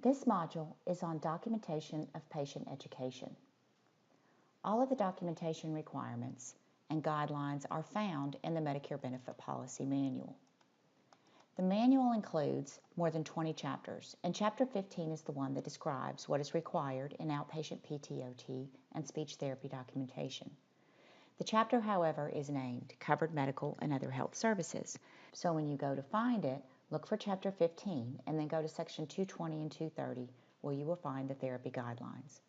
This module is on documentation of patient education. All of the documentation requirements and guidelines are found in the Medicare Benefit Policy Manual. The manual includes more than 20 chapters, and Chapter 15 is the one that describes what is required in outpatient PT/OT and speech therapy documentation. The chapter, however, is named Covered Medical and Other Health Services. So when you go to find it, look for Chapter 15 and then go to Section 220 and 230 where you will find the therapy guidelines.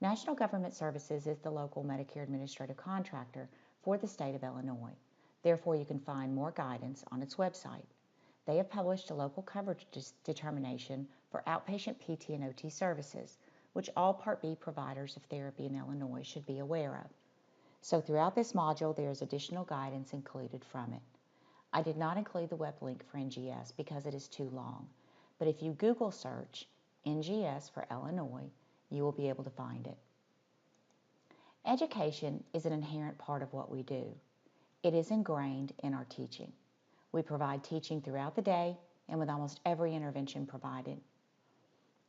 National Government Services is the local Medicare administrative contractor for the state of Illinois. Therefore, you can find more guidance on its website. They have published a local coverage determination for outpatient PT and OT services, which all Part B providers of therapy in Illinois should be aware of. So throughout this module, there is additional guidance included from it. I did not include the web link for NGS because it is too long, but if you Google search NGS for Illinois, you will be able to find it. Education is an inherent part of what we do. It is ingrained in our teaching. We provide teaching throughout the day and with almost every intervention provided.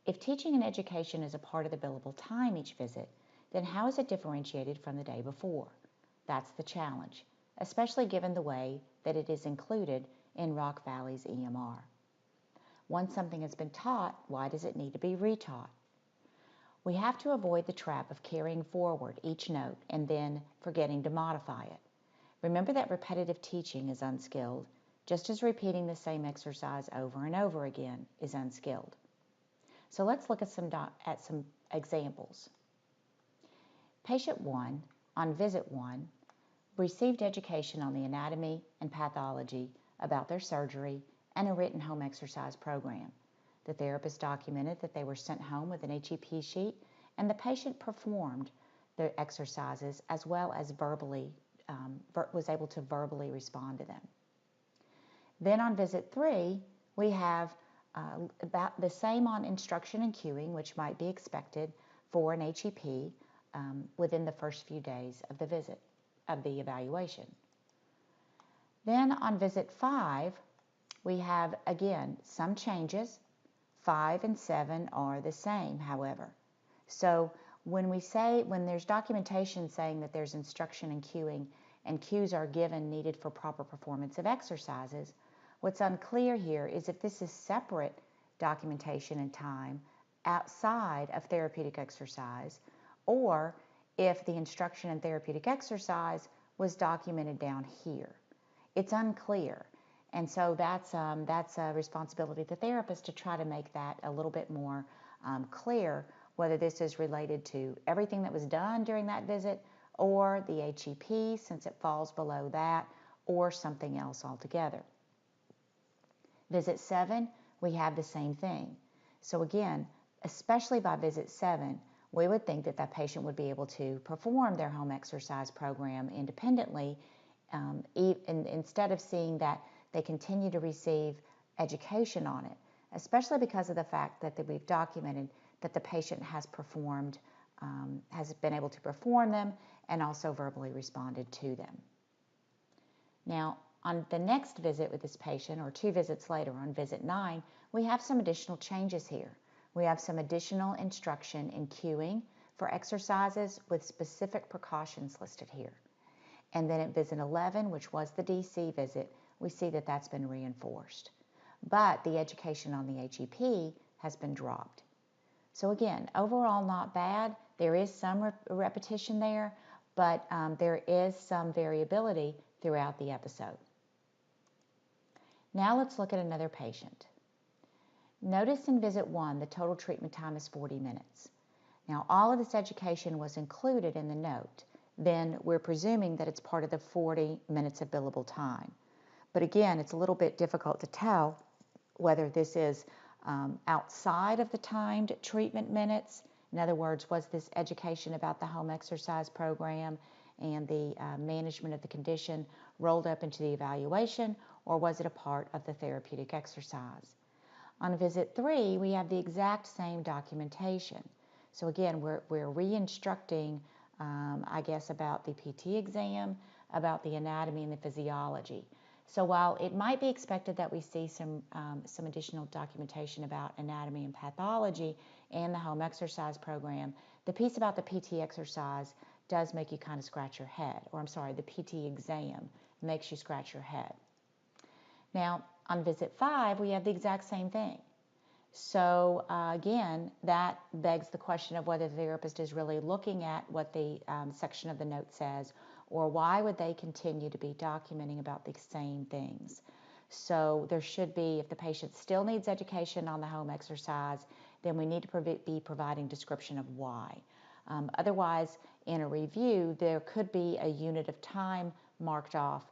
If teaching and education is a part of the billable time each visit, then how is it differentiated from the day before? That's the challenge, especially given the way that it is included in Rock Valley's EMR. Once something has been taught, why does it need to be retaught? We have to avoid the trap of carrying forward each note and then forgetting to modify it. Remember that repetitive teaching is unskilled, just as repeating the same exercise over and over again is unskilled. So let's look at some examples. Patient 1, on visit 1, received education on the anatomy and pathology about their surgery and a written home exercise program. The therapist documented that they were sent home with an HEP sheet, and the patient performed the exercises as well as was able to verbally respond to them. Then on visit 3, we have about the same on instruction and cueing, which might be expected for an HEP within the first few days of the visit, of the evaluation. Then on visit 5, we have, again, some changes. 5 and 7 are the same, however. So when there's documentation saying that there's instruction and cueing, and cues are given needed for proper performance of exercises, what's unclear here is if this is separate documentation and time outside of therapeutic exercise, or if the instruction and therapeutic exercise was documented down here. It's unclear. And so that's a responsibility of the therapist to try to make that a little bit more clear, whether this is related to everything that was done during that visit or the HEP, since it falls below that, or something else altogether. Visit 7, we have the same thing. So again, especially by visit 7, we would think that that patient would be able to perform their home exercise program independently, instead of seeing that they continue to receive education on it, especially because of the fact that we've documented that the patient has been able to perform them and also verbally responded to them. Now, on the next visit with this patient, or 2 visits later, on visit 9, we have some additional changes here. We have some additional instruction in cueing for exercises with specific precautions listed here. And then at visit 11, which was the DC visit, we see that that's been reinforced. But the education on the HEP has been dropped. So again, overall not bad. There is some repetition there, but there is some variability throughout the episode. Now let's look at another patient. Notice in visit 1, the total treatment time is 40 minutes. Now all of this education was included in the note. Then we're presuming that it's part of the 40 minutes of billable time. But again, it's a little bit difficult to tell whether this is outside of the timed treatment minutes. In other words, was this education about the home exercise program and the management of the condition rolled up into the evaluation, or was it a part of the therapeutic exercise? On visit 3, we have the exact same documentation. So again, we're re-instructing, I guess, about the PT exam, about the anatomy and the physiology. So while it might be expected that we see some additional documentation about anatomy and pathology and the home exercise program, the piece about the PT exercise does make you kind of scratch your head, or I'm sorry, the PT exam makes you scratch your head. Now, on visit 5, we have the exact same thing. So again, that begs the question of whether the therapist is really looking at what the section of the note says, or why would they continue to be documenting about the same things. So there should be, if the patient still needs education on the home exercise, then we need to be providing description of why. Otherwise, in a review, there could be a unit of time marked off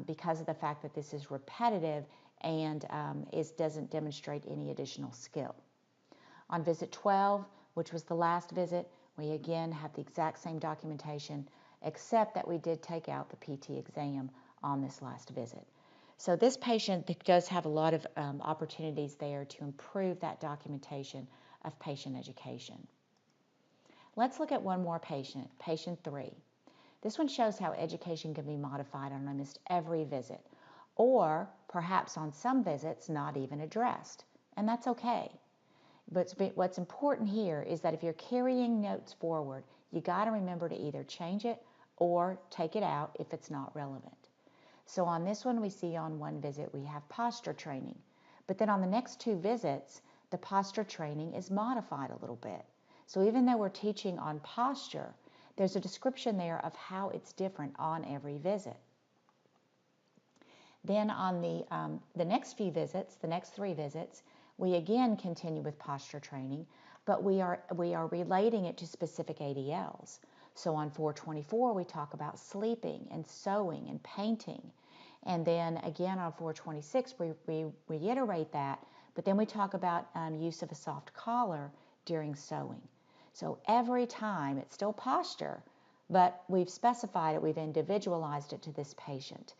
because of the fact that this is repetitive and doesn't demonstrate any additional skill. On visit 12, which was the last visit, we again have the exact same documentation, except that we did take out the PT exam on this last visit. So this patient does have a lot of opportunities there to improve that documentation of patient education. Let's look at one more patient, patient 3. This one shows how education can be modified on almost every visit, or perhaps on some visits not even addressed, and that's okay. But what's important here is that if you're carrying notes forward, you got to remember to either change it or take it out if it's not relevant. So on this one, we see on one visit we have posture training, but then on the next 2 visits, the posture training is modified a little bit. So even though we're teaching on posture, there's a description there of how it's different on every visit. Then on the next few visits, the next 3 visits, we again continue with posture training, but we are relating it to specific ADLs. So on 424, we talk about sleeping and sewing and painting. And then again on 426, we reiterate that, but then we talk about use of a soft collar during sewing. So every time it's still posture, but we've specified it, we've individualized it to this patient.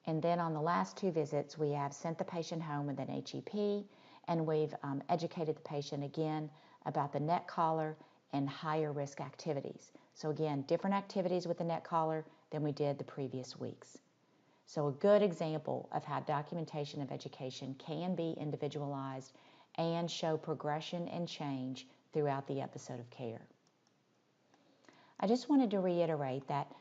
And then on the last 2 visits, we have sent the patient home with an HEP, and we've educated the patient again about the neck collar and higher risk activities. So again, different activities with the neck collar than we did the previous weeks. So a good example of how documentation of education can be individualized and show progression and change throughout the episode of care. I just wanted to reiterate that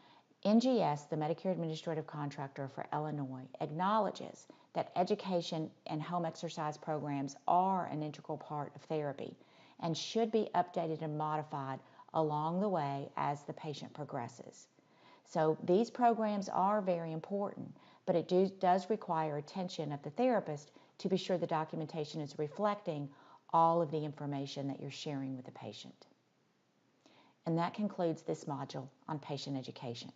NGS, the Medicare Administrative Contractor for Illinois, acknowledges that education and home exercise programs are an integral part of therapy and should be updated and modified along the way as the patient progresses. So these programs are very important, but it does require attention of the therapist to be sure the documentation is reflecting all of the information that you're sharing with the patient. And that concludes this module on patient education.